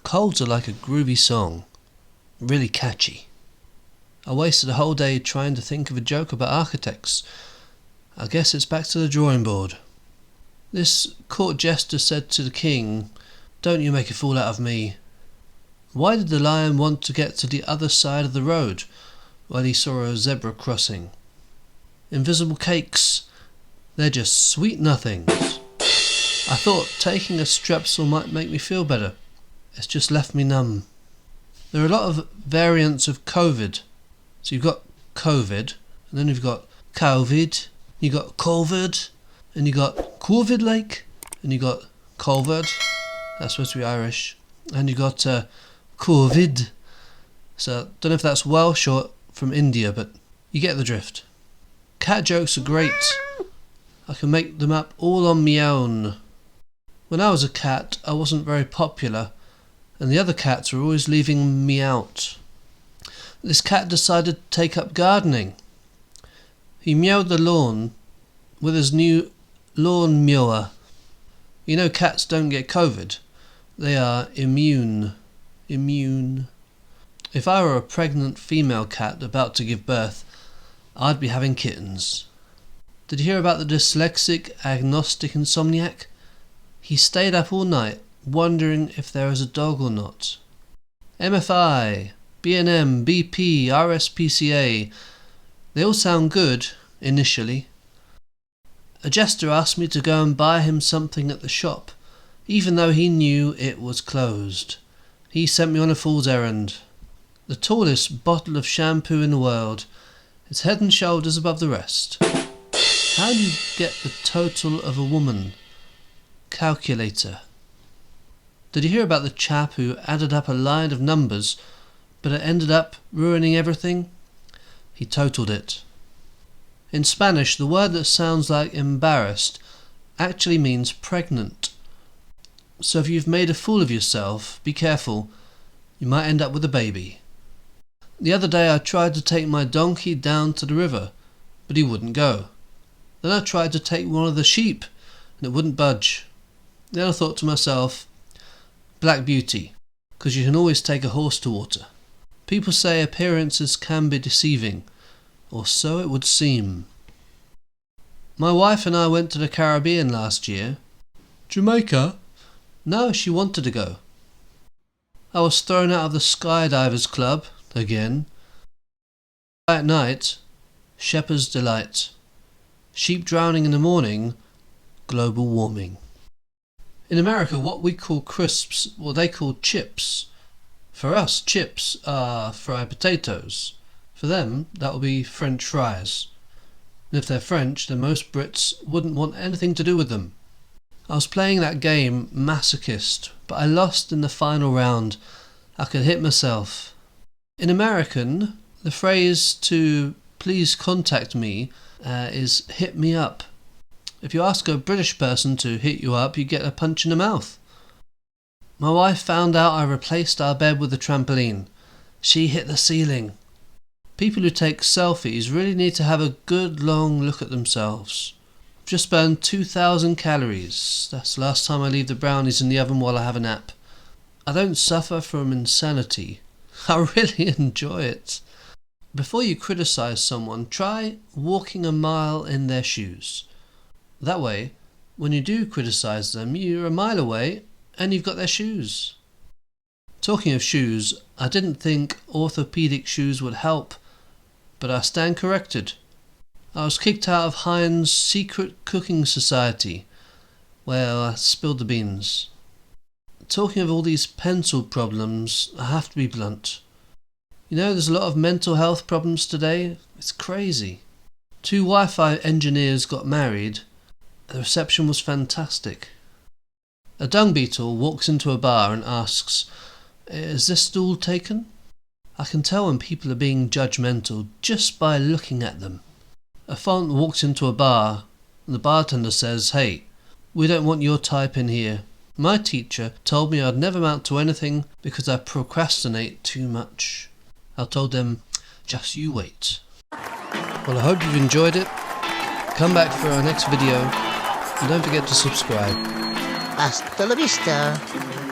colds are like a groovy song, really catchy. I wasted a whole day trying to think of a joke about architects. I guess it's back to the drawing board. This court jester said to the king, "Don't you make a fool out of me." Why did the lion want to get to the other side of the road while he saw a zebra crossing? Invisible cakes, they're just sweet nothings. I thought taking a strepsil might make me feel better. It's just left me numb. There are a lot of variants of COVID. So you've got COVID, and then you've got COVID, you got COVID, and you got COVID like, and you got COVID, that's supposed to be Irish, and you got COVID. So don't know if that's Welsh or from India, but you get the drift. Cat jokes are great. I can make them up all on my own. When I was a cat, I wasn't very popular, and the other cats were always leaving me out. This cat decided to take up gardening. He mowed the lawn with his new lawn mower. You know cats don't get COVID. They are immune. If I were a pregnant female cat about to give birth, I'd be having kittens. Did you hear about the dyslexic agnostic insomniac? He stayed up all night wondering if there was a dog or not. MFI, B&M, BP, RSPCA, they all sound good initially. A jester asked me to go and buy him something at the shop, even though he knew it was closed. He sent me on a fool's errand. The tallest bottle of shampoo in the world. It's head and shoulders above the rest. How do you get the total of a woman? Calculator. Did you hear about the chap who added up a line of numbers, but it ended up ruining everything? He totaled it. In Spanish, the word that sounds like embarrassed actually means pregnant. So if you've made a fool of yourself, be careful. You might end up with a baby. The other day I tried to take my donkey down to the river, but he wouldn't go. Then I tried to take one of the sheep, and it wouldn't budge. Then I thought to myself, Black Beauty, because you can always take a horse to water. People say appearances can be deceiving, or so it would seem. My wife and I went to the Caribbean last year. Jamaica? No, she wanted to go. I was thrown out of the Skydivers Club, again. At night, Shepherd's Delight. Sheep drowning in the morning, global warming. In America, what we call crisps, what they call chips. For us, chips are fried potatoes. For them, that will be French fries. And if they're French, then most Brits wouldn't want anything to do with them. I was playing that game, Masochist, but I lost in the final round. I could hit myself. In American, the phrase to please contact me is hit me up. If you ask a British person to hit you up, you get a punch in the mouth. My wife found out I replaced our bed with a trampoline. She hit the ceiling. People who take selfies really need to have a good long look at themselves. I've just burned 2,000 calories. That's the last time I leave the brownies in the oven while I have a nap. I don't suffer from insanity. I really enjoy it. Before you criticise someone, try walking a mile in their shoes. That way, when you do criticise them, you're a mile away and you've got their shoes. Talking of shoes, I didn't think orthopaedic shoes would help, but I stand corrected. I was kicked out of Heinz Secret Cooking Society. Well, I spilled the beans. Talking of all these pencil problems, I have to be blunt. You know, there's a lot of mental health problems today. It's crazy. 2 Wi-Fi engineers got married. The reception was fantastic. A dung beetle walks into a bar and asks, "Is this stool taken?" I can tell when people are being judgmental just by looking at them. A font walks into a bar and the bartender says, "Hey, we don't want your type in here. My teacher told me I'd never amount to anything because I procrastinate too much." I told them, "Just you wait." Well, I hope you've enjoyed it. Come back for our next video and don't forget to subscribe. Hasta la vista.